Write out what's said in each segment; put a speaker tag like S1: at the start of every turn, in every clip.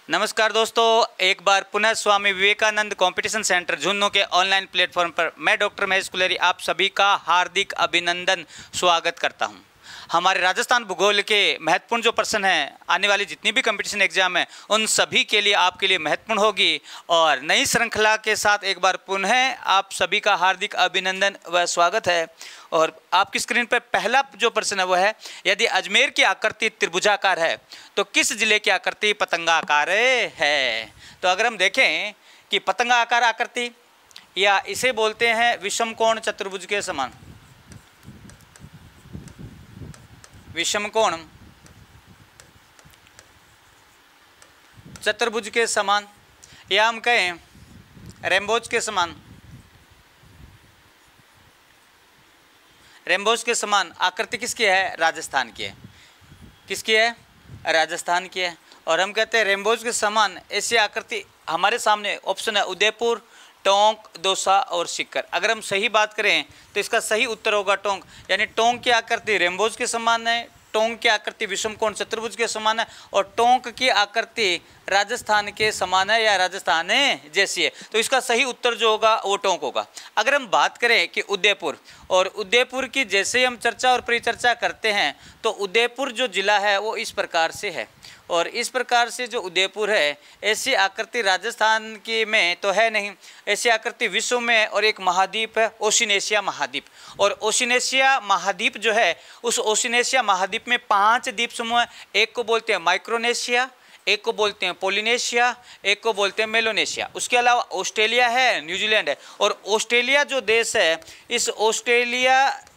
S1: नमस्कार दोस्तों, एक बार पुनः स्वामी विवेकानंद कंपटीशन सेंटर झुन्नू के ऑनलाइन प्लेटफॉर्म पर मैं डॉक्टर महेश कुलेरी आप सभी का हार्दिक अभिनंदन स्वागत करता हूं। हमारे राजस्थान भूगोल के महत्वपूर्ण जो प्रश्न हैं, आने वाली जितनी भी कंपटीशन एग्जाम है उन सभी के लिए आपके लिए महत्वपूर्ण होगी। और नई श्रृंखला के साथ एक बार पुनः आप सभी का हार्दिक अभिनंदन व स्वागत है। और आपकी स्क्रीन पर पहला जो प्रश्न है वो है, यदि अजमेर की आकृति त्रिभुजाकार है तो किस जिले की आकृति पतंगाकार है। तो अगर हम देखें कि पतंगाकार आकृति या इसे बोलते हैं विषमकोण चतुर्भुज के समान, विषमकोण चतुर्भुज के समान, या हम कहें रेम्बोज के समान, रेम्बोज के समान आकृति किसकी है? राजस्थान की है। किसकी है? राजस्थान की है। और हम कहते हैं रेम्बोज के समान ऐसी आकृति हमारे सामने ऑप्शन है उदयपुर, टोंक, दौसा और सीकर। अगर हम सही बात करें तो इसका सही उत्तर होगा टोंक, यानी टोंक की आकृति रेम्बोज के समान है, टोंक की आकृति विषमकोण चतुर्भुज के समान है और टोंक की आकृति राजस्थान के समान है या राजस्थान जैसी है। तो इसका सही उत्तर जो होगा वो टोंक होगा। अगर हम बात करें कि उदयपुर, और उदयपुर की जैसे ही हम चर्चा और परिचर्चा करते हैं तो उदयपुर जो जिला है वो इस प्रकार से है। और इस प्रकार से जो उदयपुर है, ऐसी आकृति राजस्थान की में तो है नहीं, ऐसी आकृति विश्व में और एक महाद्वीप है ओशिनेशिया महाद्वीप। और ओशिनेशिया महाद्वीप जो है, उस ओशिनेशिया महाद्वीप में 5 द्वीप समूह हैं। एक को बोलते हैं माइक्रोनेशिया, एक को बोलते हैं पोलिनेशिया, एक को बोलते हैं मेलोनेशिया। उसके अलावा ऑस्ट्रेलिया है, न्यूजीलैंड है। और ऑस्ट्रेलिया जो देश है, इस ऑस्ट्रेलिया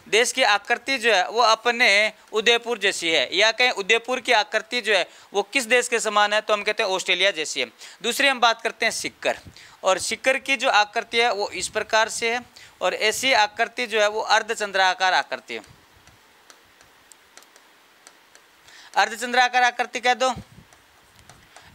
S1: देश की आकृति जो है वो अपने उदयपुर जैसी है, या कहें उदयपुर की आकृति जो है वो किस देश के समान है, तो हम कहते हैं ऑस्ट्रेलिया जैसी है। दूसरी हम बात करते हैं सीकर, और सीकर की जो आकृति है वो इस प्रकार से है। और ऐसी आकृति जो है वो अर्धचंद्राकार आकृति है। अर्धचंद्राकार आकृति कह दो,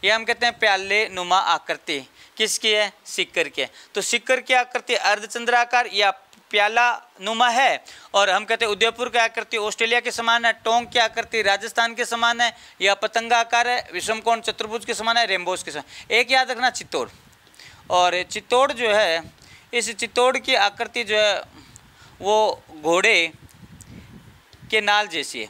S1: यह हम कहते हैं प्याले नुमा आकृति। किसकी है? सीकर की है। तो सीकर की आकृति अर्धचंद्राकार या प्याला नुमा है। और हम कहते हैं उदयपुर की आकृति ऑस्ट्रेलिया के समान है, टोंक की आकृति राजस्थान के समान है, या पतंगाकार है, विषमकोण चतुर्भुज के समान है, रेम्बोज के समान। एक याद रखना चित्तौड़, और चित्तौड़ जो है, इस चित्तौड़ की आकृति जो है वो घोड़े के नाल जैसी है।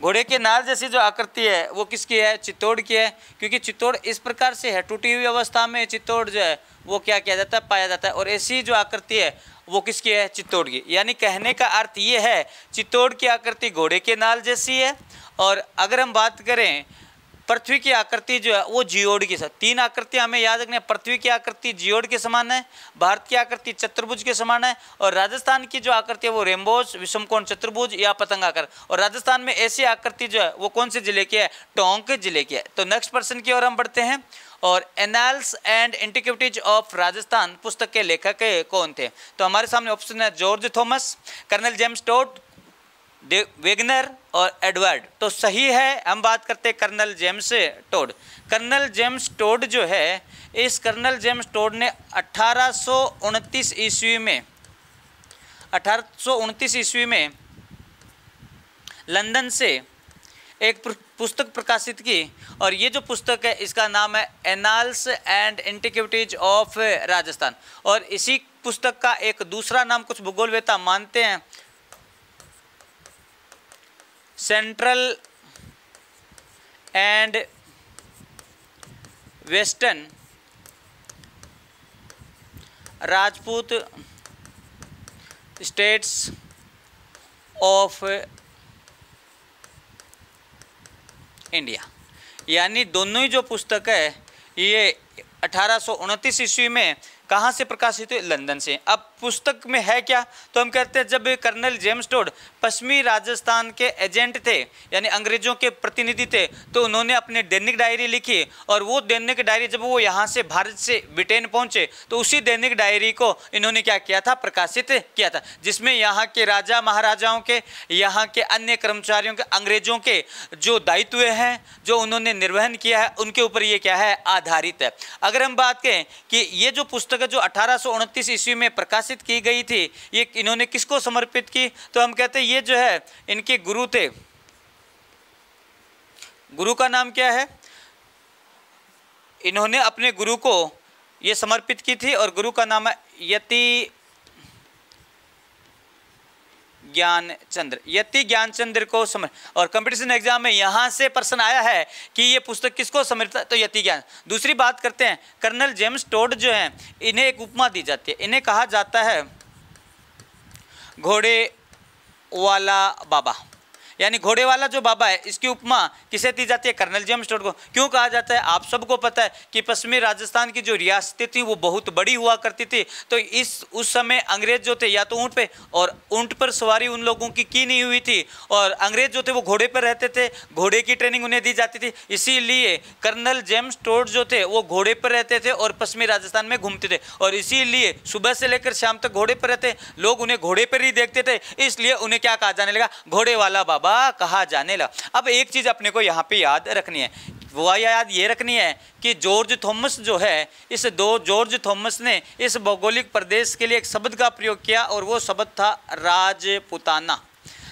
S1: घोड़े के नाल जैसी जो आकृति है वो किसकी है? चित्तौड़ की है। क्योंकि चित्तौड़ इस प्रकार से है, टूटी हुई अवस्था में चित्तौड़ जो है वो क्या किया जाता है? पाया जाता है। और ऐसी जो आकृति है वो किसकी है? चित्तौड़ की। यानी कहने का अर्थ ये है, चित्तौड़ की आकृति घोड़े के नाल जैसी है। और अगर हम बात करें पृथ्वी की आकृति जो है वो जियोड की, 3 आकृतियां हमें याद रखनी है। पृथ्वी की आकृति जियोड के समान है, भारत की आकृति चतुर्भुज के समान है, और राजस्थान की जो आकृति है वो रेम्बोज, विषमकोण चतुर्भुज या पतंगाकार। और राजस्थान में ऐसी आकृति जो है वो कौन से जिले की है? टोंक जिले की है। तो नेक्स्ट प्रश्न की ओर हम बढ़ते हैं। और annals and antiquities of Rajasthan पुस्तक के लेखक कौन थे? तो हमारे सामने ऑप्शन है George Thomas, colonel James Tod, Wegener और एडवर्ड। तो सही है, हम बात करते हैं colonel James Tod. Colonel James Tod जो है, इस कर्नल जेम्स टोड ने 1829 ईस्वी में लंदन से एक पुस्तक प्रकाशित की। और ये जो पुस्तक है इसका नाम है annals and antiquities of Rajasthan. और इसी पुस्तक का एक दूसरा नाम कुछ भूगोलवेत्ता मानते हैं central and western Rajput states of India. यानी दोनों ही जो पुस्तक है ये 1829 ईस्वी में कहाँ से प्रकाशित हुई? लंदन से। अब पुस्तक में है क्या? तो हम कहते हैं जब कर्नल जेम्स टोड पश्चिमी राजस्थान के एजेंट थे, यानी अंग्रेजों के प्रतिनिधि थे, तो उन्होंने अपने दैनिक डायरी लिखी। और वो दैनिक डायरी जब वो यहाँ से भारत से ब्रिटेन पहुँचे तो उसी दैनिक डायरी को इन्होंने क्या किया था? प्रकाशित किया था, जिसमें यहाँ के राजा महाराजाओं के, यहाँ के अन्य कर्मचारियों के, अंग्रेजों के जो दायित्व हैं, जो उन्होंने निर्वहन किया है, उनके ऊपर ये क्या है? आधारित है। अगर हम बात करें कि ये जो पुस्तक है जो 1829 ईस्वी में प्रकाशित की गई थी, ये इन्होंने किसको समर्पित की? तो हम कहते हैं ये जो है इनके गुरु थे। गुरु का नाम क्या है? इन्होंने अपने गुरु को ये समर्पित की थी और गुरु का नाम है यति ज्ञानचंद्र को और कंपटीशन एग्जाम में यहाँ से प्रश्न आया है कि ये पुस्तक किसको समर्पित है, तो यति ज्ञान। दूसरी बात करते हैं, कर्नल जेम्स टोड जो हैं, इन्हें एक उपमा दी जाती है, इन्हें कहा जाता है घोड़े वाला बाबा, यानी घोड़े वाला जो बाबा है, इसकी उपमा किसे दी जाती है, कर्नल जेम्स टोड को। क्यों कहा जाता है, आप सबको पता है कि पश्चिमी राजस्थान की जो रियासतें थी वो बहुत बड़ी हुआ करती थी, तो उस समय अंग्रेज जो थे या तो ऊँट पे, और ऊँट पर सवारी उन लोगों की नहीं हुई थी, और अंग्रेज जो थे वो घोड़े पर रहते थे, घोड़े की ट्रेनिंग उन्हें दी जाती थी, इसीलिए कर्नल जेम्स टोड जो थे वो घोड़े पर रहते थे और पश्चिमी राजस्थान में घूमते थे, और इसीलिए सुबह से लेकर शाम तक घोड़े पर रहते, लोग उन्हें घोड़े पर ही देखते थे, इसलिए उन्हें क्या कहा जाने लगा, घोड़े वाला बाबा कहा जाने लगा। अब एक चीज अपने को यहाँ पे याद रखनी है, वो याद ये रखनी है कि जॉर्ज थॉमस जो है, जॉर्ज थॉमस ने इस भौगोलिक प्रदेश के लिए एक शब्द का प्रयोग किया और वो शब्द था राजपुताना।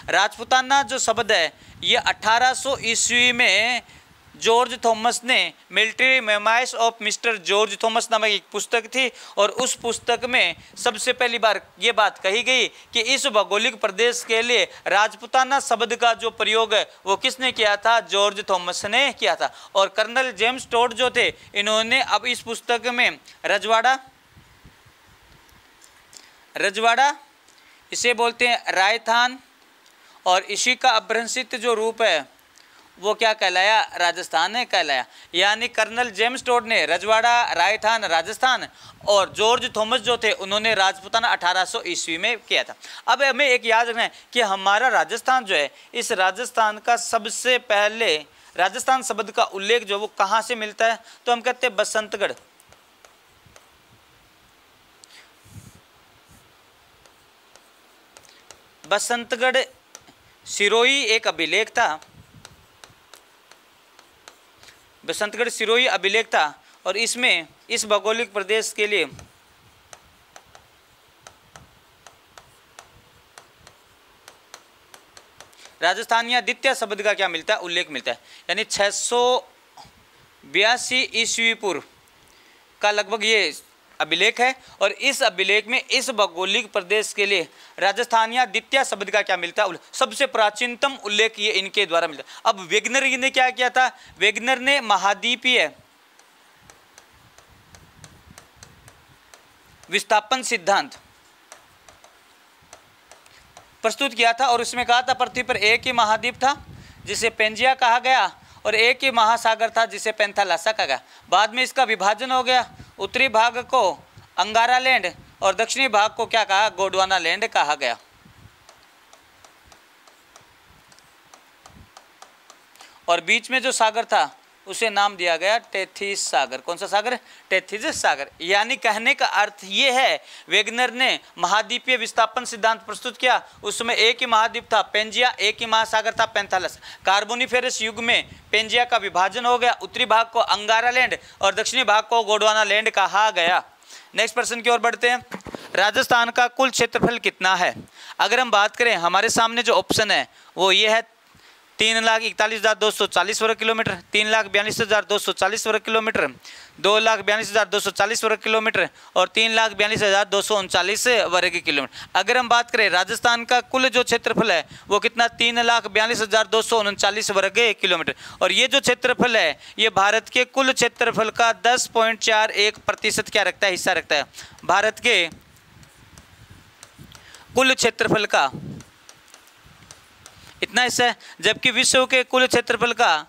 S1: राजपुताना जो शब्द है ये 1800 ईस्वी में जॉर्ज थॉमस ने military memoirs of mister George Thomas नामक एक पुस्तक थी, और उस पुस्तक में सबसे पहली बार ये बात कही गई कि इस भौगोलिक प्रदेश के लिए राजपुताना शब्द का जो प्रयोग है वो किसने किया था, जॉर्ज थॉमस ने किया था। और कर्नल जेम्स टोड जो थे, इन्होंने अब इस पुस्तक में रजवाड़ा इसे बोलते हैं रायथान, और इसी का अपभ्रंशित जो रूप है वो क्या कहलाया, राजस्थान है कहलाया। यानी कर्नल जेम्स टोड ने रजवाड़ा, रायथान, राजस्थान, और जॉर्ज थॉमस जो थे उन्होंने राजपुताना 1800 ईस्वी में किया था। अब हमें एक याद रखना है कि हमारा राजस्थान जो है, इस राजस्थान का सबसे पहले राजस्थान शब्द का उल्लेख जो वो कहाँ से मिलता है, तो हम कहते हैं बसंतगढ़। बसंतगढ़ सिरोही एक अभिलेख था, बसंतगढ़ सिरोही अभिलेख था, और इसमें इस भौगोलिक प्रदेश के लिए राजस्थान या द्वितीय शब्द का क्या मिलता है, उल्लेख मिलता है। यानी 682 ईस्वी पूर्व का लगभग ये अभिलेख है, और इस अभिलेख में इस भौगोलिक प्रदेश के लिए राजस्थान या द्वितीय शब्द का क्या मिलता है, सबसे प्राचीनतम उल्लेख ये इनके द्वारा मिलता है। अब वेगनर ने क्या किया था, वेगनर ने महाद्वीपीय विस्थापन सिद्धांत प्रस्तुत किया था, और उसमें कहा था पृथ्वी पर एक ही महाद्वीप था जिसे पेंजिया कहा गया, और एक ही महासागर था जिसे पेंथालासा कहा गया। बाद में इसका विभाजन हो गया, उत्तरी भाग को अंगारा लैंड और दक्षिणी भाग को क्या कहा, गोंडवाना लैंड कहा गया। और बीच में जो सागर था उसे नाम दिया गया टेथिस सागर। कौन सा सागर, टेथिस सागर। यानी कहने का अर्थ ये है, वेगनर ने महाद्वीपीय विस्थापन सिद्धांत प्रस्तुत किया, उसमें एक ही महाद्वीप था पेंजिया, एक ही महासागर था पेंथालस। कार्बोनिफेरस युग में पेंजिया का विभाजन हो गया, उत्तरी भाग को अंगारा लैंड और दक्षिणी भाग को गोंडवाना लैंड कहा गया। नेक्स्ट प्रश्न की ओर बढ़ते हैं। राजस्थान का कुल क्षेत्रफल कितना है? अगर हम बात करें, हमारे सामने जो ऑप्शन है वो ये है 3,41,240 वर्ग किलोमीटर, 3,42,240 वर्ग किलोमीटर, 2,42,240 वर्ग किलोमीटर और 3,42,239 वर्ग किलोमीटर। अगर हम बात करें राजस्थान का कुल जो क्षेत्रफल है वो कितना, 3,42,239 वर्ग किलोमीटर, और ये जो क्षेत्रफल है ये भारत के कुल क्षेत्रफल का 10.41% क्या रखता है, हिस्सा रखता है। भारत के कुल क्षेत्रफल का इतना हिस्सा है, जबकि विश्व के कुल क्षेत्रफल का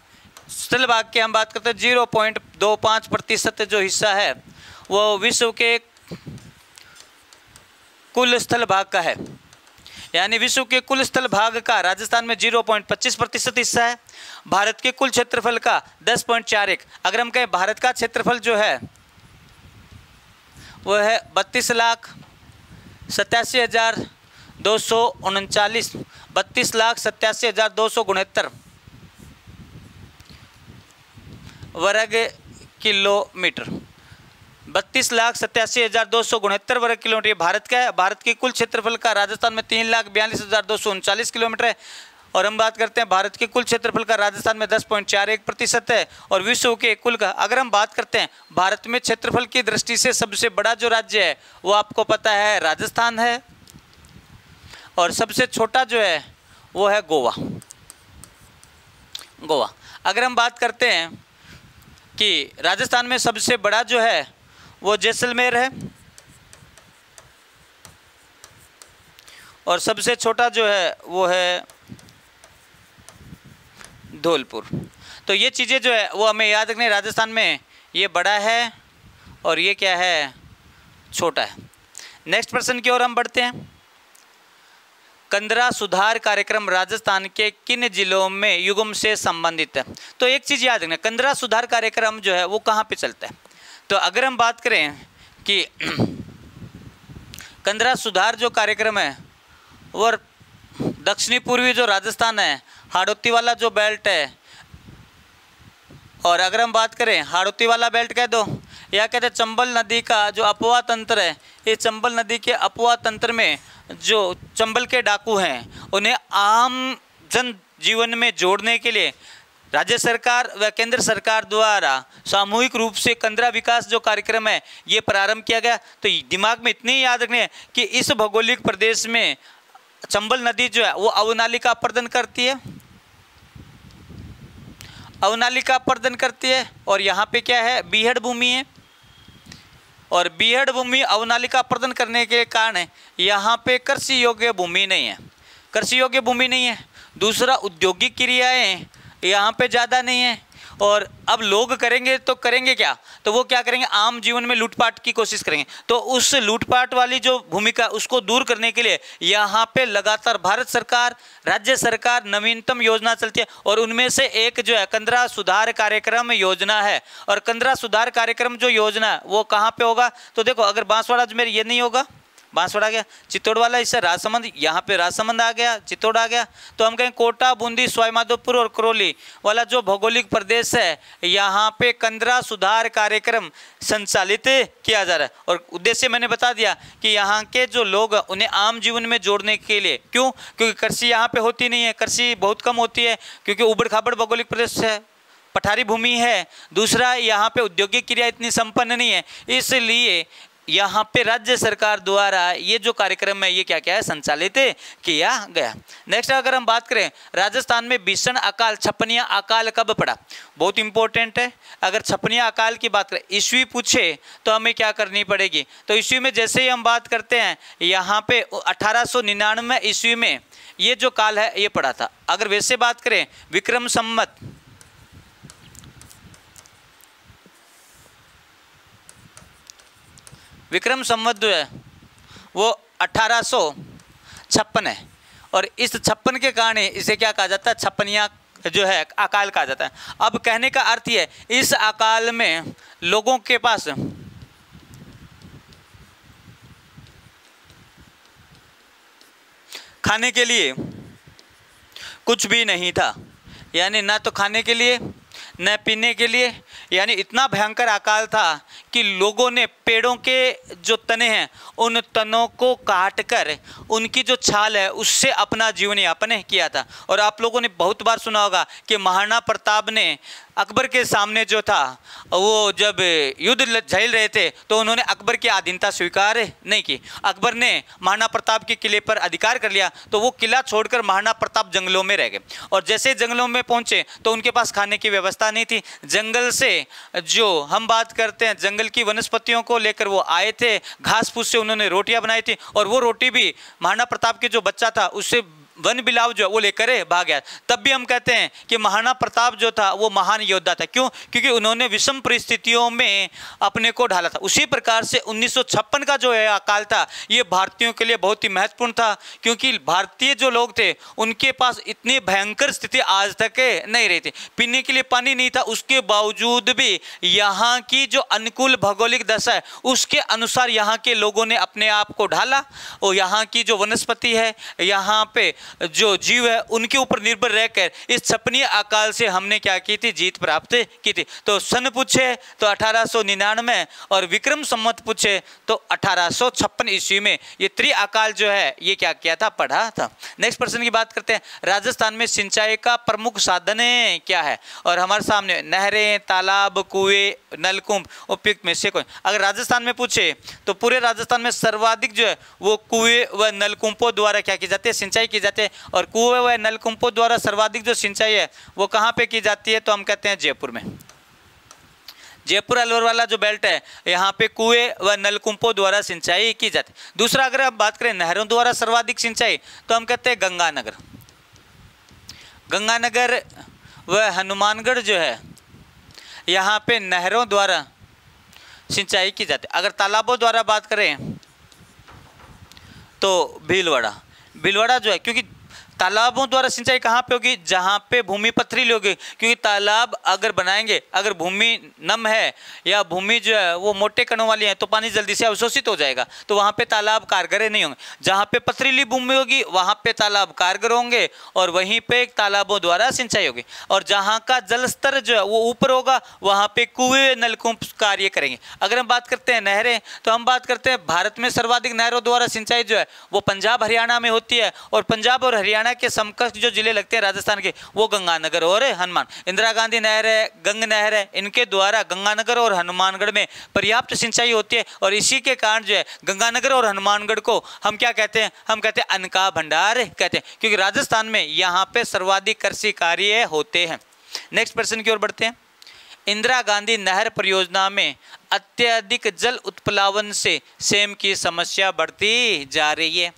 S1: स्थल भाग की हम बात करते हैं 0.25% जो हिस्सा है वो विश्व के कुल स्थल भाग का है। यानी विश्व के कुल स्थल भाग का राजस्थान में 0.25% हिस्सा है, भारत के कुल क्षेत्रफल का 10.41। अगर हम कहें भारत का क्षेत्रफल जो है वो है 32,87,239 32,87,269 वर्ग किलोमीटर। 32,87,269 वर्ग किलोमीटर ये भारत का है। भारत के कुल क्षेत्रफल का राजस्थान में 3,42,239 किलोमीटर है, और हम बात करते हैं भारत के कुल क्षेत्रफल का राजस्थान में 10.41% है और विश्व के कुल का अगर हम बात करते हैं भारत में क्षेत्रफल की दृष्टि से सबसे बड़ा जो राज्य है वो आपको पता है राजस्थान है और सबसे छोटा जो है वो है गोवा। अगर हम बात करते हैं कि राजस्थान में सबसे बड़ा जो है वो जैसलमेर है और सबसे छोटा जो है वो है धौलपुर। तो ये चीज़ें जो है वो हमें याद रखनी, राजस्थान में ये बड़ा है और ये क्या है, छोटा है। नेक्स्ट प्रश्न की ओर हम बढ़ते हैं। कंदरा सुधार कार्यक्रम राजस्थान के किन जिलों में युग्म से संबंधित है? तो एक चीज़ याद रखना, कंदरा सुधार कार्यक्रम जो है वो कहाँ पे चलता है? तो अगर हम बात करें कि कंदरा सुधार जो कार्यक्रम है वो दक्षिणी पूर्वी जो राजस्थान है, हाड़ौती वाला जो बेल्ट है, और अगर हम बात करें हाड़ौती वाला बेल्ट कह दो या कहते हैं चंबल नदी का जो अपवा तंत्र है, ये चंबल नदी के अपवा तंत्र में जो चंबल के डाकू हैं उन्हें आम जन जीवन में जोड़ने के लिए राज्य सरकार व केंद्र सरकार द्वारा सामूहिक रूप से कंदरा विकास जो कार्यक्रम है ये प्रारंभ किया गया। तो दिमाग में इतनी याद रखनी है कि इस भौगोलिक प्रदेश में चंबल नदी जो है वो अवनाली का अपर्दन करती है, अवनाली का अपर्दन करती है और यहाँ पे क्या है, बीहड़ भूमि है और बीहड़ भूमि अवनाली का अपर्दन करने के कारण यहाँ पे कृषि योग्य भूमि नहीं है, कृषि योग्य भूमि नहीं है। दूसरा, औद्योगिक क्रियाएं यहाँ पे ज़्यादा नहीं है और अब लोग करेंगे तो करेंगे क्या, तो वो क्या करेंगे, आम जीवन में लूटपाट की कोशिश करेंगे। तो उस लूटपाट वाली जो भूमिका उसको दूर करने के लिए यहाँ पे लगातार भारत सरकार, राज्य सरकार नवीनतम योजना चलती है और उनमें से एक जो है कंदरा सुधार कार्यक्रम योजना है। और कंदरा सुधार कार्यक्रम जो योजना है वो कहाँ पे होगा, तो देखो अगर बांसवाड़ा अजमेर ये नहीं होगा, बांसवाड़ा आ गया, चित्तौड़ वाला इससे राजसमंद, यहाँ पे राजसमंद आ गया, चित्तौड़ आ गया, तो हम कहें कोटा, बूंदी, सवाईमाधोपुर और करौली वाला जो भौगोलिक प्रदेश है यहाँ पे कंदरा सुधार कार्यक्रम संचालित किया जा रहा है। और उद्देश्य मैंने बता दिया कि यहाँ के जो लोग उन्हें आम जीवन में जोड़ने के लिए, क्यों, क्योंकि कृषि यहाँ पे होती नहीं है, कृषि बहुत कम होती है क्योंकि उबड़ खाबड़ भौगोलिक प्रदेश है, पठारी भूमि है। दूसरा, यहाँ पे औद्योगिक क्रिया इतनी संपन्न नहीं है, इसलिए यहाँ पे राज्य सरकार द्वारा ये जो कार्यक्रम है ये क्या क्या है, संचालित किया गया। नेक्स्ट अगर हम बात करें, राजस्थान में भीषण अकाल, छपनिया अकाल कब पड़ा, बहुत इंपॉर्टेंट है। अगर छपनिया अकाल की बात करें, ईस्वी पूछे तो हमें क्या करनी पड़ेगी, तो ईस्वी में जैसे ही हम बात करते हैं यहाँ पे 1899 ईस्वी में ये जो काल है ये पड़ा था। अगर वैसे बात करें विक्रम संवत जो है वो 1856 है और इस 56 के कारण इसे क्या कहा जाता है, छपनिया जो है अकाल कहा जाता है। अब कहने का अर्थ ये है, इस अकाल में लोगों के पास खाने के लिए कुछ भी नहीं था, यानी ना तो खाने के लिए न पीने के लिए, यानी इतना भयंकर अकाल था कि लोगों ने पेड़ों के जो तने हैं उन तनों को काटकर उनकी जो छाल है उससे अपना जीवन यापन किया था। और आप लोगों ने बहुत बार सुना होगा कि महाराणा प्रताप ने अकबर के सामने जो था वो जब युद्ध झेल रहे थे तो उन्होंने अकबर की अधीनता स्वीकार नहीं की। अकबर ने महाराणा प्रताप के किले पर अधिकार कर लिया तो वो किला छोड़कर महाराणा प्रताप जंगलों में रह गए और जैसे जंगलों में पहुंचे तो उनके पास खाने की व्यवस्था नहीं थी। जंगल से जो हम बात करते हैं जंगल की वनस्पतियों को लेकर वो आए थे, घास फूस से उन्होंने रोटियां बनाई थी और वो रोटी भी महाराणा प्रताप के जो बच्चा था उससे वन बिलाव जो है वो लेकर भाग गया। तब भी हम कहते हैं कि महाराणा प्रताप जो था वो महान योद्धा था। क्यों? क्योंकि उन्होंने विषम परिस्थितियों में अपने को ढाला था। उसी प्रकार से 1956 का जो है अकाल था ये भारतीयों के लिए बहुत ही महत्वपूर्ण था क्योंकि भारतीय जो लोग थे उनके पास इतनी भयंकर स्थिति आज तक नहीं रही थी। पीने के लिए पानी नहीं था, उसके बावजूद भी यहाँ की जो अनुकूल भौगोलिक दशा है उसके अनुसार यहाँ के लोगों ने अपने आप को ढाला और यहाँ की जो वनस्पति है, यहाँ पे जो जीव है उनके ऊपर निर्भर रहकर इस छपनी अकाल से हमने क्या की थी, जीत प्राप्त की थी। तो सन पूछे तो 1899 और विक्रम संवत पूछे तो 1856 ईस्वी में ये त्रिअकाल जो है ये क्या किया था, पढ़ा था। नेक्स्ट प्रश्न की बात करते हैं, राजस्थान में सिंचाई का प्रमुख साधन क्या है? और हमारे सामने नहरें, तालाब, कुएं, नलकूप उपयुक्त में से कोई। अगर राजस्थान में पूछे तो पूरे राजस्थान में सर्वाधिक जो है वो कुएं व नलकूपों द्वारा क्या की जाती है, सिंचाई की जाती है। और कुएं व नलकूपों द्वारा सर्वाधिक जो सिंचाई है वो कहाँ पे की जाती है, तो हम कहते हैं जयपुर में। जयपुर अलवर वाला जो बेल्ट है यहाँ पे कुएं व नलकूपों द्वारा सिंचाई की जाती है। दूसरा अगर आप बात करें नहरों द्वारा सर्वाधिक सिंचाई तो हम कहते हैं गंगानगर। गंगानगर व हनुमानगढ़ जो है यहाँ पे नहरों द्वारा सिंचाई की जाती है। अगर तालाबों द्वारा बात करें तो भीलवाड़ा जो है, क्योंकि तालाबों द्वारा सिंचाई कहाँ पे होगी, जहाँ पे भूमि पथरीली होगी। क्योंकि तालाब अगर बनाएंगे, अगर भूमि नम है या भूमि जो है वो मोटे कणों वाली है तो पानी जल्दी से अवशोषित हो जाएगा, तो वहाँ पे तालाब कारगर नहीं होंगे। जहाँ पे पथरीली भूमि होगी वहाँ पे तालाब कारगर होंगे और वहीं पे तालाबों द्वारा सिंचाई होगी। और जहाँ का जल स्तर जो है वो ऊपर होगा वहाँ पे कुएं नलकूप कार्य करेंगे। अगर हम बात करते हैं नहरें तो हम बात करते हैं भारत में सर्वाधिक नहरों द्वारा सिंचाई जो है वो पंजाब हरियाणा में होती है। और पंजाब और हरियाणा के समकक्ष जो जिले लगते हैं राजस्थान के वो गंगानगर और हनुमान। इंदिरा गांधी नहर है, गंग नहर है, इनके द्वारा गंगानगर और हनुमानगढ़ में पर्याप्त सिंचाई होती है। और इसी के कारण जो है गंगानगर और हनुमानगढ़ को हम क्या कहते हैं, हम कहते हैं अन्न का भंडार कहते हैं, क्योंकि राजस्थान में यहाँ पे सर्वाधिक कृषि कार्य होते हैं। नेक्स्ट प्रश्न की ओर बढ़ते हैं। इंदिरा गांधी नहर परियोजना में अत्यधिक जल उत्प्लावन से सेम की समस्या बढ़ती जा रही है,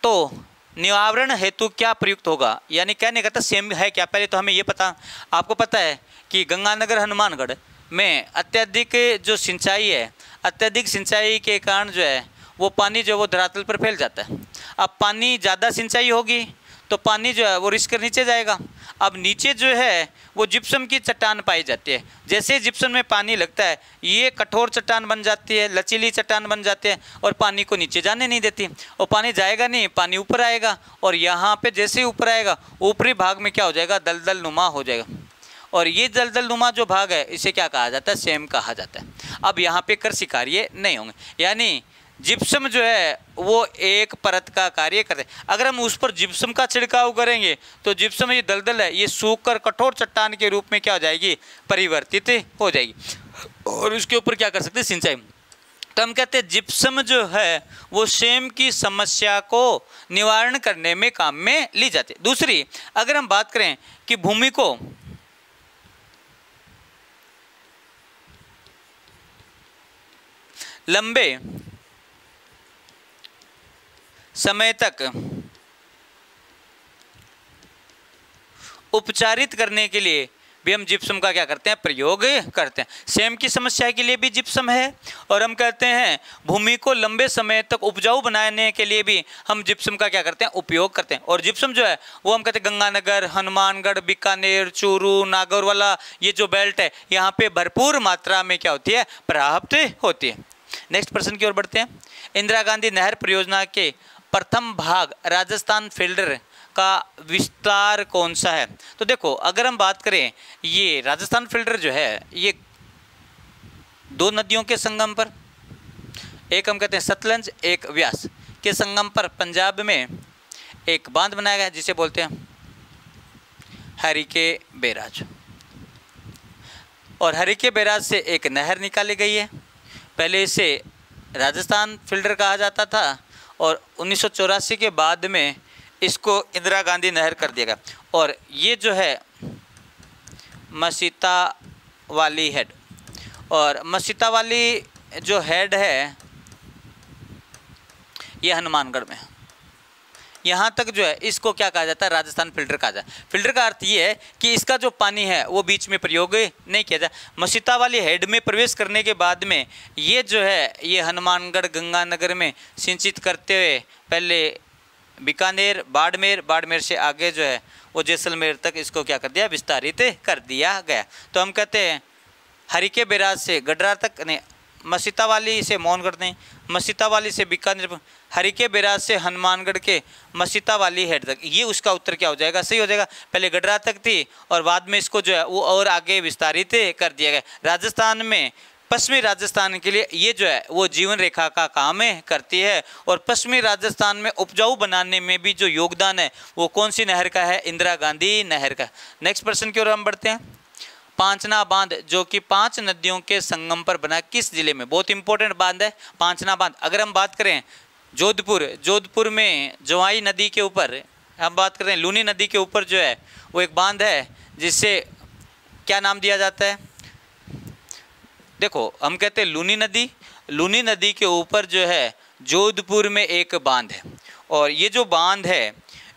S1: तो निवारण हेतु क्या प्रयुक्त होगा? यानी कहने का सेम है क्या? पहले तो हमें ये पता, आपको पता है कि गंगानगर हनुमानगढ़ में अत्यधिक जो सिंचाई है, अत्यधिक सिंचाई के कारण जो है वो पानी जो है वो धरातल पर फैल जाता है। अब पानी ज़्यादा सिंचाई होगी तो पानी जो है वो रिस्क कर नीचे जाएगा। अब नीचे जो है वो जिप्सम की चट्टान पाई जाती है। जैसे जिप्सम में पानी लगता है ये कठोर चट्टान बन जाती है, लचीली चट्टान बन जाती है और पानी को नीचे जाने नहीं देती। और पानी जाएगा नहीं, पानी ऊपर आएगा और यहाँ पे जैसे ही ऊपर आएगा ऊपरी भाग में क्या हो जाएगा, दलदल नुमा हो जाएगा। और ये दलदल नुमा जो भाग है इसे क्या कहा जाता है, सेम कहा जाता है। अब यहाँ पे कृषि कार्य नहीं होंगे, यानी जिप्सम जो है वो एक परत का कार्य करते हैं। अगर हम उस पर जिप्सम का छिड़काव करेंगे तो जिप्सम ये दलदल है ये सूखकर कठोर चट्टान के रूप में क्या हो जाएगी, परिवर्तित हो जाएगी और उसके ऊपर क्या कर सकते हैं, सिंचाई। तो हम कहते हैं जिप्सम जो है वो सेम की समस्या को निवारण करने में काम में ली जाती है। दूसरी अगर हम बात करें कि भूमि को लंबे समय तक उपचारित करने के लिए भी हम जिप्सम का क्या करते हैं, प्रयोग करते हैं। सेम की समस्या के लिए भी जिप्सम है और हम कहते हैं भूमि को लंबे समय तक उपजाऊ बनाने के लिए भी हम जिप्सम का क्या करते हैं, उपयोग करते हैं। और जिप्सम जो है वो हम कहते हैं गंगानगर, हनुमानगढ़, बीकानेर, चूरू, नागौरवाला ये जो बेल्ट है यहाँ पे भरपूर मात्रा में क्या होती है, प्राप्त होती है। नेक्स्ट प्रश्न की ओर बढ़ते हैं। इंदिरा गांधी नहर परियोजना के प्रथम भाग राजस्थान फिल्टर का विस्तार कौन सा है? तो देखो अगर हम बात करें ये राजस्थान फिल्टर जो है ये दो नदियों के संगम पर, एक हम कहते हैं सतलज, एक व्यास के संगम पर पंजाब में एक बांध बनाया गया जिसे बोलते हैं हरिके बैराज। और हरिके बैराज से एक नहर निकाली गई है। पहले इसे राजस्थान फिल्टर कहा जाता था और 1984 के बाद में इसको इंदिरा गांधी नहर कर दिया गया। और ये जो है मसीता वाली हेड, और मसीता वाली जो हेड है ये हनुमानगढ़ में, यहाँ तक जो है इसको क्या कहा जाता है, राजस्थान फिल्टर कहा जाता है। फिल्टर का अर्थ ये है कि इसका जो पानी है वो बीच में प्रयोग नहीं किया जाए। मसीता वाली हेड में प्रवेश करने के बाद में ये जो है ये हनुमानगढ़ गंगानगर में सिंचित करते हुए पहले बीकानेर, बाड़मेर से आगे जो है वो जैसलमेर तक इसको क्या कर दिया, विस्तारित कर दिया गया। तो हम कहते हैं हरिके बैराज से गडरा तक, नहीं मसीतावाली से मोहनगढ़ नहीं, मसीतावाली से बीकानेर, हरिके बैराज से हनुमानगढ़ के मसीतावाली हेड तक, ये उसका उत्तर क्या हो जाएगा, सही हो जाएगा। पहले गडरा तक थी और बाद में इसको जो है वो और आगे विस्तारित कर दिया गया। राजस्थान में, पश्चिमी राजस्थान के लिए ये जो है वो जीवन रेखा का काम करती है। और पश्चिमी राजस्थान में उपजाऊ बनाने में भी जो योगदान है वो कौन सी नहर का है, इंदिरा गांधी नहर का। नेक्स्ट प्रश्न की ओर हम बढ़ते हैं। पांचना बांध जो कि 5 नदियों के संगम पर बना किस जिले में, बहुत इंपॉर्टेंट बांध है पांचना बांध। अगर हम बात करें जोधपुर में जवाई नदी के ऊपर हम बात करें, लूनी नदी के ऊपर जो है वो एक बांध है जिससे क्या नाम दिया जाता है। देखो हम कहते हैं लूनी नदी के ऊपर जो है जोधपुर में एक बांध है और ये जो बांध है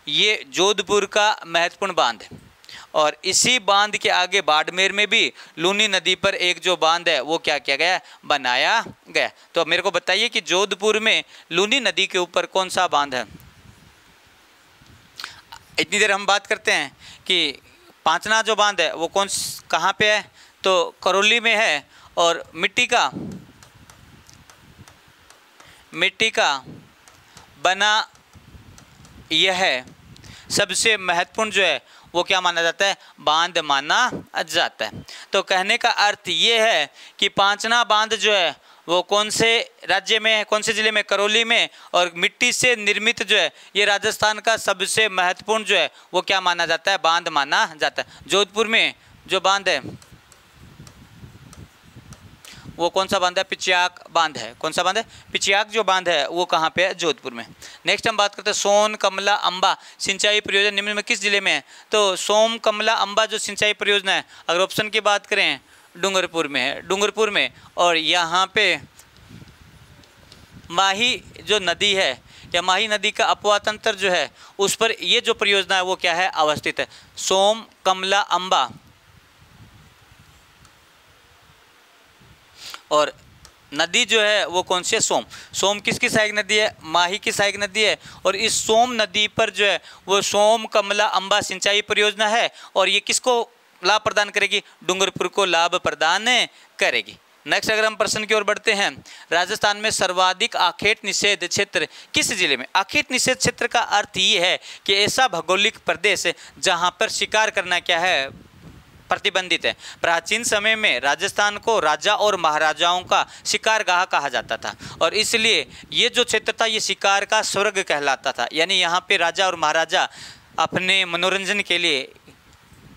S1: ये जोधपुर का महत्वपूर्ण बांध है। और इसी बांध के आगे बाड़मेर में भी लूनी नदी पर एक जो बांध है वो क्या किया गया, बनाया गया। तो मेरे को बताइए कि जोधपुर में लूनी नदी के ऊपर कौन सा बांध है। इतनी देर हम बात करते हैं कि पांचना जो बांध है वो कहाँ पे है, तो करौली में है। और मिट्टी का बना यह है सबसे महत्वपूर्ण जो है वो क्या माना जाता है, बांध माना जाता है। तो कहने का अर्थ ये है कि पांचना बांध जो है वो कौन से राज्य में है, कौन से जिले में, करौली में। और मिट्टी से निर्मित जो है ये राजस्थान का सबसे महत्वपूर्ण जो है वो क्या माना जाता है, बांध माना जाता है। जोधपुर में जो बांध है वो कौन सा बांध है, पिचियाक बांध है। कौन सा बांध है, पिचियाक जो बांध है वो कहाँ पे है, जोधपुर में। नेक्स्ट हम बात करते हैं सोन कमला अंबा सिंचाई परियोजना निम्न में किस जिले में है। तो सोम कमला अंबा जो सिंचाई परियोजना है, अगर ऑप्शन की बात करें डूंगरपुर में है, डूंगरपुर में। और यहाँ पे माही जो नदी है या माही नदी का अपवा तंत्र जो है उस पर ये जो परियोजना है वो क्या है, अवस्थित है। सोम कमला अंबा और नदी जो है वो कौन सी है, सोम किसकी सहायक नदी है, माही की सहायक नदी है। और इस सोम नदी पर जो है वो सोम कमला अंबा सिंचाई परियोजना है और ये किसको लाभ प्रदान करेगी, डूंगरपुर को लाभ प्रदान करेगी। नेक्स्ट अगर हम प्रश्न की ओर बढ़ते हैं, राजस्थान में सर्वाधिक आखेट निषेध क्षेत्र किस जिले में। आखेट निषेध क्षेत्र का अर्थ ये है कि ऐसा भौगोलिक प्रदेश जहाँ पर शिकार करना क्या है, प्रतिबंधित है। प्राचीन समय में राजस्थान को राजा और महाराजाओं का शिकारगाह कहा जाता था और इसलिए ये जो क्षेत्र था ये शिकार का स्वर्ग कहलाता था। यानी यहाँ पे राजा और महाराजा अपने मनोरंजन के लिए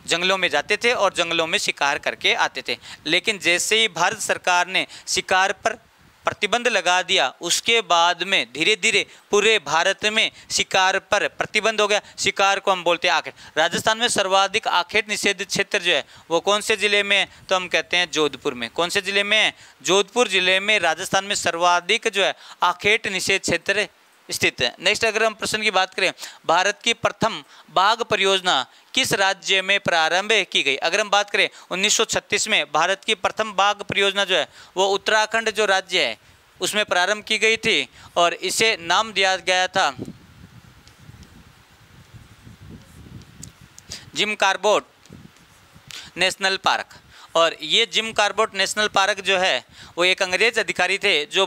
S1: जंगलों में जाते थे और जंगलों में शिकार करके आते थे। लेकिन जैसे ही भारत सरकार ने शिकार पर प्रतिबंध लगा दिया उसके बाद में धीरे धीरे पूरे भारत में शिकार पर प्रतिबंध हो गया। शिकार को हम बोलते हैं आखेट। राजस्थान में सर्वाधिक आखेट निषेध क्षेत्र जो है वो कौन से जिले में है, तो हम कहते हैं जोधपुर में। कौन से जिले में है, जोधपुर जिले में राजस्थान में सर्वाधिक जो है आखेट निषेध क्षेत्र स्थित है। नेक्स्ट अगर हम प्रश्न की बात करें, भारत की प्रथम बाघ परियोजना किस राज्य में प्रारंभ की गई। अगर हम बात करें 1936 में भारत की प्रथम बाघ परियोजना जो है वो उत्तराखंड जो राज्य है उसमें प्रारंभ की गई थी और इसे नाम दिया गया था जिम कॉर्बेट नेशनल पार्क। और ये जिम कॉर्बेट नेशनल पार्क जो है वो एक अंग्रेज अधिकारी थे जो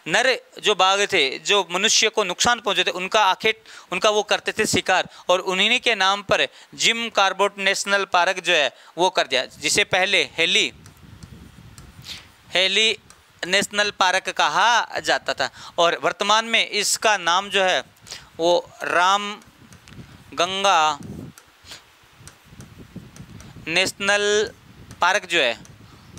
S1: नर जो बाघ थे जो मनुष्य को नुकसान पहुंचे थे उनका आखेट उनका वो करते थे शिकार और उन्हीं के नाम पर जिम कॉर्बेट नेशनल पार्क जो है वो कर दिया, जिसे पहले हेली नेशनल पार्क कहा जाता था। और वर्तमान में इसका नाम जो है वो राम गंगा नेशनल पार्क जो है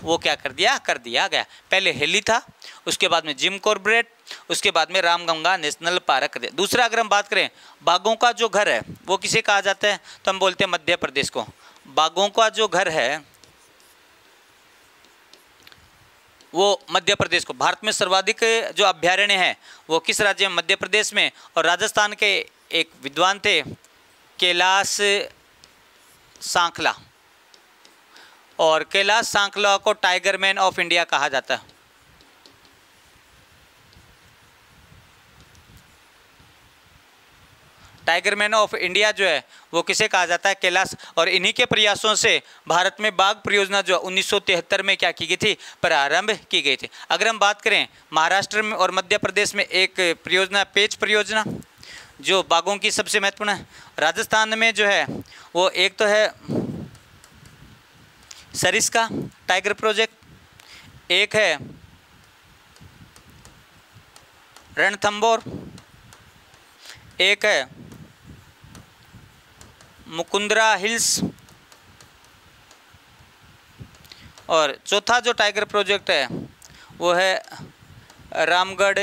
S1: वो क्या कर दिया गया। पहले हेली था, उसके बाद में जिम कॉर्बेट, उसके बाद में रामगंगा नेशनल पार्क कर दिया। दूसरा अगर हम बात करें बाघों का जो घर है वो किसे कहा जाता है, तो हम बोलते हैं मध्य प्रदेश को। बाघों का जो घर है वो मध्य प्रदेश को। भारत में सर्वाधिक जो अभ्यारण्य है वो किस राज्य में, मध्य प्रदेश में। और राजस्थान के एक विद्वान थे कैलाश सांखला और कैलाश सांखला को टाइगर मैन ऑफ इंडिया कहा जाता है। टाइगर मैन ऑफ इंडिया जो है वो किसे कहा जाता है, कैलाश। और इन्हीं के प्रयासों से भारत में बाघ परियोजना जो 1973 में क्या की गई थी, प्रारंभ की गई थी। अगर हम बात करें महाराष्ट्र में और मध्य प्रदेश में एक परियोजना पेंच परियोजना जो बाघों की सबसे महत्वपूर्ण है। राजस्थान में जो है वो एक तो है सरिस्का टाइगर प्रोजेक्ट, एक है रणथंबोर, एक है मुकुंदरा हिल्स, और चौथा जो टाइगर प्रोजेक्ट है वो है रामगढ़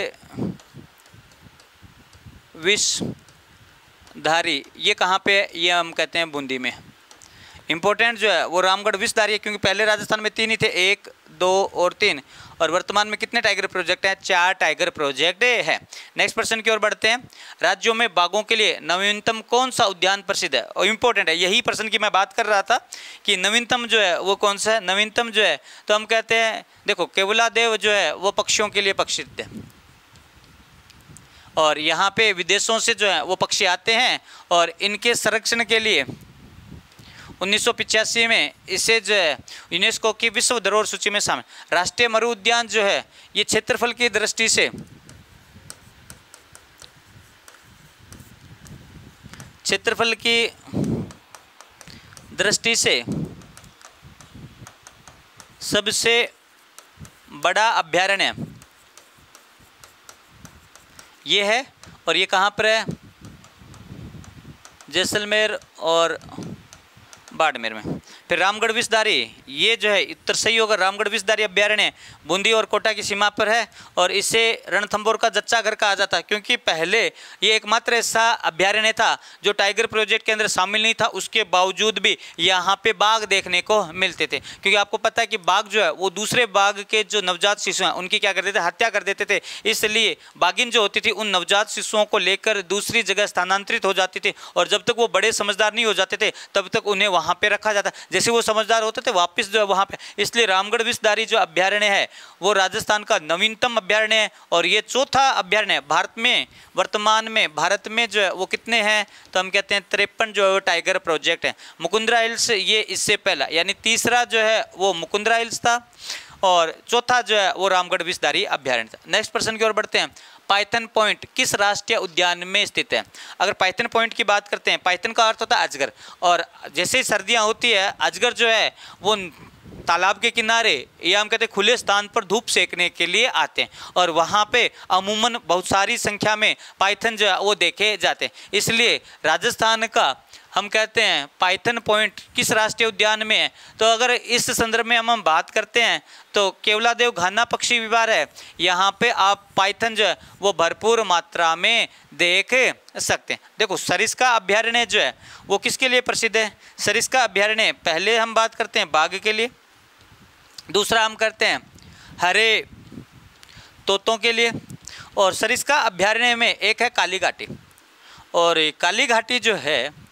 S1: विषधारी। ये कहाँ पे है, ये हम कहते हैं बूंदी में। इम्पोर्टेंट जो है वो रामगढ़ विषधारी है, क्योंकि पहले राजस्थान में 3 ही थे, 1, 2 और 3, और वर्तमान में कितने टाइगर प्रोजेक्ट हैं, 4 टाइगर प्रोजेक्ट है। नेक्स्ट प्रश्न की ओर बढ़ते हैं। राज्यों में बाघों के लिए नवीनतम कौन सा उद्यान प्रसिद्ध है, और इम्पोर्टेंट है, यही प्रश्न की मैं बात कर रहा था कि नवीनतम जो है वो कौन सा है। नवीनतम जो है तो हम कहते हैं, देखो केवलादेव जो है वो पक्षियों के लिए प्रसिद्ध है, और यहाँ पे विदेशों से जो है वो पक्षी आते हैं, और इनके संरक्षण के लिए 1985 में इसे जो है यूनेस्को की विश्व धरोहर सूची में शामिल। राष्ट्रीय मरु उद्यान जो है ये क्षेत्रफल की दृष्टि से सबसे बड़ा अभ्यारण्य ये है, और ये कहाँ पर है, जैसलमेर और बाड़मेर में। फिर रामगढ़ विषधारी, ये जो है उत्तर सही होगा। रामगढ़ विषधारी अभ्यारण्य बूंदी और कोटा की सीमा पर है, और इसे रणथंभौर का जच्चा घर कहा जाता है, क्योंकि पहले ये एकमात्र ऐसा अभ्यारण्य था जो टाइगर प्रोजेक्ट के अंदर शामिल नहीं था। उसके बावजूद भी यहाँ पे बाघ देखने को मिलते थे, क्योंकि आपको पता है कि बाघ जो है वो दूसरे बाघ के जो नवजात शिशु हैं उनकी क्या करते थे, हत्या कर देते थे। इसलिए बाघिन जो होती थी उन नवजात शिशुओं को लेकर दूसरी जगह स्थानांतरित हो जाती थी, और जब तक वो बड़े समझदार नहीं हो जाते थे तब तक उन्हें वहाँ पे रखा जाता। जैसे वो समझदार होते थे वापस जो है वहाँ पे। इसलिए रामगढ़ विषधारी जो अभ्यारण्य है वो राजस्थान का नवीनतम अभ्यारण्य है, और ये चौथा अभ्यारण्य है भारत में। वर्तमान में भारत में जो है वो कितने हैं, तो हम कहते हैं 53 जो है वो टाइगर प्रोजेक्ट है। मुकुंदरा हिल्स ये इससे पहला, यानी तीसरा जो है वो मुकुंदरा हिल्स था, और चौथा जो है वो रामगढ़ विषधारी अभ्यारण्य था। नेक्स्ट प्रश्न की ओर बढ़ते हैं। पाइथन पॉइंट किस राष्ट्रीय उद्यान में स्थित है। अगर पाइथन पॉइंट की बात करते हैं, पाइथन का अर्थ होता है अजगर, और जैसे ही सर्दियाँ होती है अजगर जो है वो तालाब के किनारे या हम कहते हैं खुले स्थान पर धूप सेकने के लिए आते हैं, और वहाँ पे अमूमन बहुत सारी संख्या में पाइथन जो है वो देखे जाते हैं। इसलिए राजस्थान का हम कहते हैं पाइथन पॉइंट किस राष्ट्रीय उद्यान में है। तो अगर इस संदर्भ में हम बात करते हैं तो केवलादेव घाना पक्षी विहार है, यहाँ पे आप पाइथन जो है वो भरपूर मात्रा में देख सकते हैं। देखो सरिस्का अभ्यारण्य जो है वो किसके लिए प्रसिद्ध है। सरिस्का अभ्यारण्य पहले हम बात करते हैं बाघ के लिए, दूसरा हम करते हैं हरे तोतों के लिए, और सरिस्का अभ्यारण्य में एक है काली घाटी, और काली घाटी जो है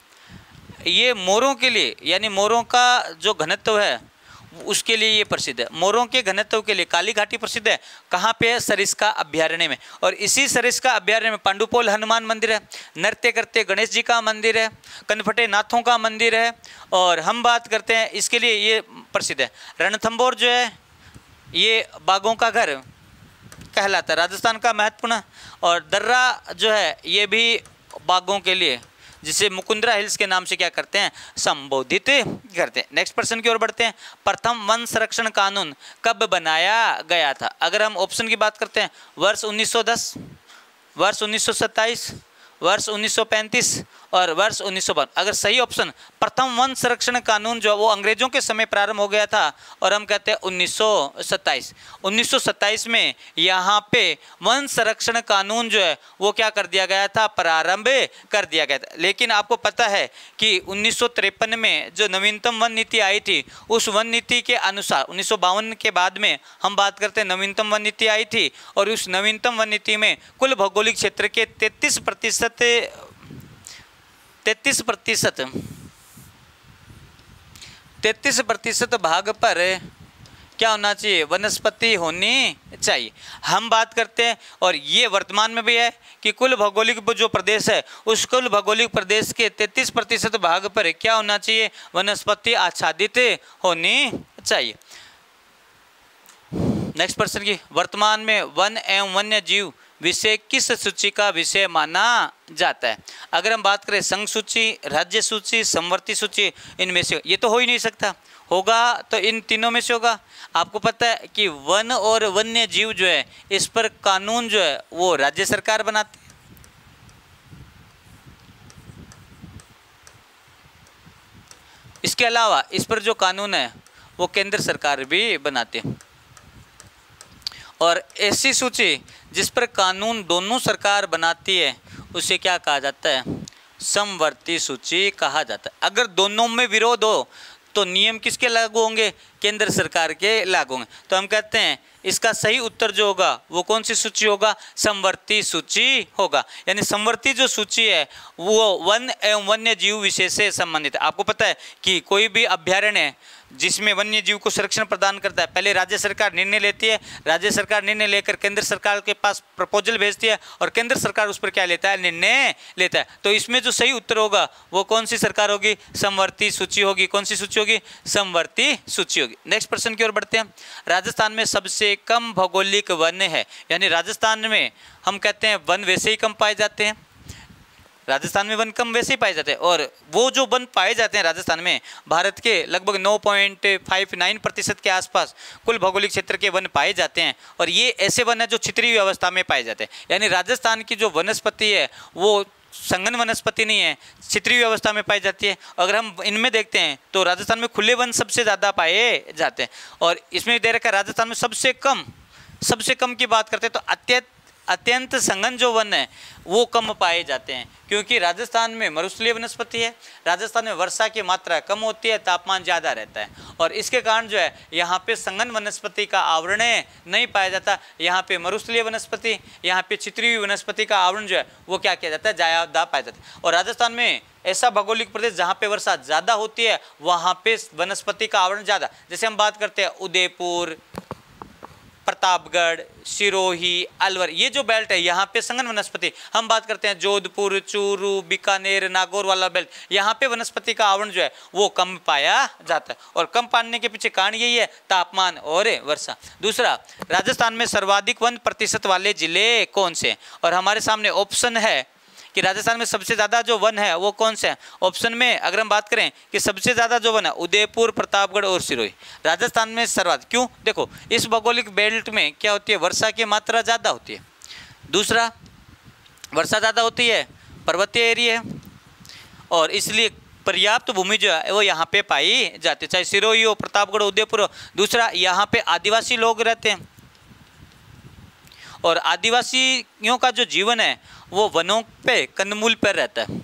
S1: ये मोरों के लिए, यानी मोरों का जो घनत्व है उसके लिए ये प्रसिद्ध है। मोरों के घनत्व के लिए काली घाटी प्रसिद्ध है। कहाँ पे है, सरिस्का अभ्यारण्य में। और इसी सरिस्का अभ्यारण्य में पांडुपोल हनुमान मंदिर है, नृत्य करते गणेश जी का मंदिर है, कनफटे नाथों का मंदिर है, और हम बात करते हैं इसके लिए ये प्रसिद्ध है। रणथंभौर जो है ये बाघों का घर कहलाता है, राजस्थान का महत्वपूर्ण। और दर्रा जो है ये भी बाघों के लिए, जिसे मुकुंदरा हिल्स के नाम से क्या करते हैं, संबोधित करते हैं। नेक्स्ट प्रश्न की ओर बढ़ते हैं। प्रथम वन संरक्षण कानून कब बनाया गया था। अगर हम ऑप्शन की बात करते हैं, वर्ष 1910, वर्ष 1927, वर्ष 1935 और वर्ष 1952। अगर सही ऑप्शन प्रथम वन संरक्षण कानून जो वो अंग्रेजों के समय प्रारंभ हो गया था, और हम कहते हैं 1927। 1927 में यहाँ पे वन संरक्षण कानून जो है वो क्या कर दिया गया था, प्रारंभ कर दिया गया था। लेकिन आपको पता है कि 1953 में जो नवीनतम वन नीति आई थी, उस वन नीति के अनुसार 1952 के बाद में हम बात करते हैं नवीनतम वन नीति आई थी, और उस नवीनतम वन नीति में कुल भौगोलिक क्षेत्र के 33% भाग पर क्या होना चाहिए, वनस्पति होनी चाहिए। हम बात करते हैं और ये वर्तमान में भी है कि कुल भौगोलिक जो प्रदेश है उस कुल भौगोलिक प्रदेश के 33% भाग पर क्या होना चाहिए, वनस्पति आच्छादित होनी चाहिए। नेक्स्ट प्रश्न की, वर्तमान में वन एवं वन्य जीव विषय किस सूची का विषय माना जाता है। अगर हम बात करें संघ सूची, राज्य सूची, समवर्ती सूची, इनमें से ये तो हो ही नहीं सकता, होगा तो इन तीनों में से होगा। आपको पता है कि वन और वन्य जीव जो है इस पर कानून जो है वो राज्य सरकार बनाती है। इसके अलावा इस पर जो कानून है वो केंद्र सरकार भी बनाती है। और ऐसी सूची जिस पर कानून दोनों सरकार बनाती है उसे क्या कहा जाता है, समवर्ती सूची कहा जाता है। अगर दोनों में विरोध हो तो नियम किसके लागू होंगे, केंद्र सरकार के लागू होंगे। तो हम कहते हैं इसका सही उत्तर जो होगा वो कौन सी सूची होगा, समवर्ती सूची होगा। यानी समवर्ती जो सूची है वो वन एवं वन्य जीव विषय से संबंधित है। आपको पता है कि कोई भी अभ्यारण्य है जिसमें वन्य जीव को संरक्षण प्रदान करता है, पहले राज्य सरकार निर्णय लेती है, राज्य सरकार निर्णय लेकर केंद्र सरकार के पास प्रपोजल भेजती है और केंद्र सरकार उस पर क्या लेता है, निर्णय लेता है। तो इसमें जो सही उत्तर होगा वो कौन सी सरकार होगी, समवर्ती सूची होगी। कौन सी सूची होगी, समवर्ती सूची होगी। नेक्स्ट प्रश्न की ओर बढ़ते हैं। राजस्थान में सबसे कम भौगोलिक वन है, यानी राजस्थान में हम कहते हैं वन वैसे ही कम पाए जाते हैं, राजस्थान में वन कम वैसे ही पाए जाते हैं। और वो जो वन पाए जाते हैं राजस्थान में, भारत के लगभग 9.59% के आसपास कुल भौगोलिक क्षेत्र के वन पाए जाते हैं। और ये ऐसे वन है जो छितरी अवस्था में पाए जाते हैं, यानी राजस्थान की जो वनस्पति है वो संघन वनस्पति नहीं है, छितरी अवस्था में पाई जाती है। अगर हम इनमें देखते हैं तो राजस्थान में खुले वन सबसे ज़्यादा पाए जाते हैं। और इसमें दे रखा है राजस्थान में सबसे कम की बात करते हैं तो अत्यंत संघन जो वन है वो कम पाए जाते हैं, क्योंकि राजस्थान में मरुस्थलीय वनस्पति है, राजस्थान में वर्षा की मात्रा कम होती है, तापमान ज़्यादा रहता है और इसके कारण जो है यहाँ पे संघन वनस्पति का आवरण नहीं पाया जाता। यहाँ पे मरुस्थलीय वनस्पति, यहाँ पे छितरी हुई वनस्पति का आवरण जो है वो क्या किया जाता है, ज़्यादा पाया जाता है। और राजस्थान में ऐसा भौगोलिक प्रदेश जहाँ पे वर्षा ज़्यादा होती है वहाँ पे वनस्पति का आवरण ज़्यादा। जैसे हम बात करते हैं उदयपुर, प्रतापगढ़, सिरोही, अलवर, ये जो बेल्ट है यहाँ पे संघन वनस्पति। हम बात करते हैं जोधपुर, चूरू, बीकानेर, नागौर वाला बेल्ट, यहाँ पे वनस्पति का आवरण जो है वो कम पाया जाता है। और कम पाने के पीछे कारण यही है, तापमान और वर्षा। दूसरा, राजस्थान में सर्वाधिक वन प्रतिशत वाले जिले कौन से, और हमारे सामने ऑप्शन है कि राजस्थान में सबसे ज़्यादा जो वन है वो कौन से हैं। ऑप्शन में अगर हम बात करें कि सबसे ज़्यादा जो वन है उदयपुर, प्रतापगढ़ और सिरोही। राजस्थान में सर्वाधिक क्यों, देखो इस भौगोलिक बेल्ट में क्या होती है, वर्षा की मात्रा ज़्यादा होती है। दूसरा, वर्षा ज़्यादा होती है, पर्वतीय एरिया है और इसलिए पर्याप्त भूमि जो है वो यहाँ पे पाई जाती है, चाहे सिरोही हो, प्रतापगढ़, उदयपुर हो। दूसरा, यहाँ पे आदिवासी लोग रहते हैं और आदिवासियों का जो जीवन है वो वनों पे कंदमूल पर रहता है,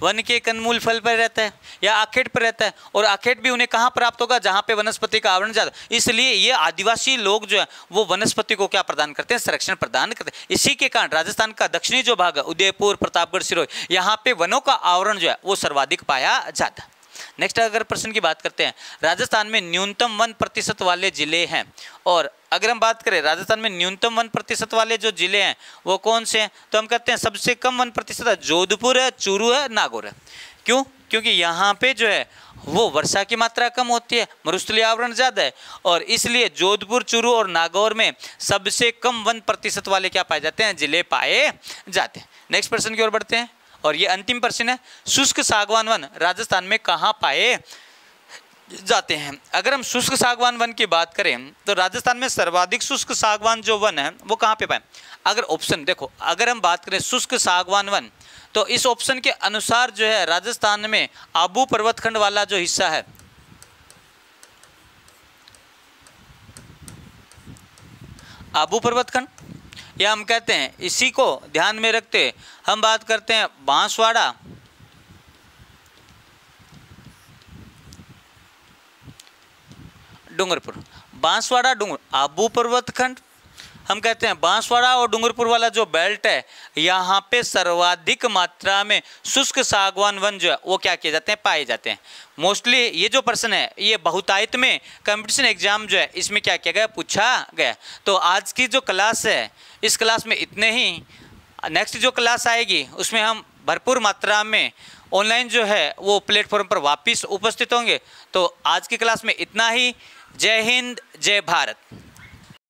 S1: वन के कंदमूल फल पर रहता है या आखेट पर रहता है। और आखेट भी उन्हें कहाँ प्राप्त होगा, जहाँ पे वनस्पति का आवरण ज़्यादा। इसलिए ये आदिवासी लोग जो है वो वनस्पति को क्या प्रदान करते हैं, संरक्षण प्रदान करते हैं। इसी के कारण राजस्थान का दक्षिणी जो भाग है उदयपुर, प्रतापगढ़, सिरोही, यहाँ पे वनों का आवरण जो है वो सर्वाधिक पाया जाता है। नेक्स्ट अगर प्रश्न की बात करते हैं, राजस्थान में न्यूनतम वन प्रतिशत वाले जिले हैं। और अगर हम बात करें राजस्थान में न्यूनतम वन प्रतिशत वाले जो जिले हैं वो कौन से हैं, तो हम कहते हैं सबसे कम वन प्रतिशत है जोधपुर है, चूरू है, नागौर है। क्यों, क्योंकि यहाँ पे जो है वो वर्षा की मात्रा कम होती है, मरुस्थलीय आवरण ज़्यादा है और इसलिए जोधपुर, चूरू और नागौर में सबसे कम वन प्रतिशत वाले क्या पाए जाते हैं, जिले पाए जाते हैं। नेक्स्ट प्रश्न की ओर बढ़ते हैं और ये अंतिम प्रश्न है, शुष्क सागवान वन राजस्थान में कहाँ पाए जाते हैं। अगर हम शुष्क सागवान वन की बात करें तो राजस्थान में सर्वाधिक शुष्क सागवान जो वन है वो कहाँ पे पाए। अगर ऑप्शन देखो, अगर हम बात करें शुष्क सागवान वन तो इस ऑप्शन के अनुसार जो है राजस्थान में आबू पर्वतखंड वाला जो हिस्सा है, आबू पर्वतखंड, या हम कहते हैं इसी को ध्यान में रखते हम बात करते हैं बांसवाड़ा, डूंगरपुर, बांसवाड़ा, डूंगर, आबू पर्वतखंड, हम कहते हैं बांसवाड़ा और डूंगरपुर वाला जो बेल्ट है, यहाँ पे सर्वाधिक मात्रा में शुष्क सागवान वन जो है वो क्या किए जाते हैं, पाए जाते हैं। मोस्टली ये जो प्रश्न है ये बहुतायत में कंपटीशन एग्जाम जो है इसमें क्या किया गया, पूछा गया। तो आज की जो क्लास है इस क्लास में इतने ही। नेक्स्ट जो क्लास आएगी उसमें हम भरपूर मात्रा में ऑनलाइन जो है वो प्लेटफॉर्म पर वापस उपस्थित होंगे। तो आज की क्लास में इतना ही। जय हिंद, जय भारत।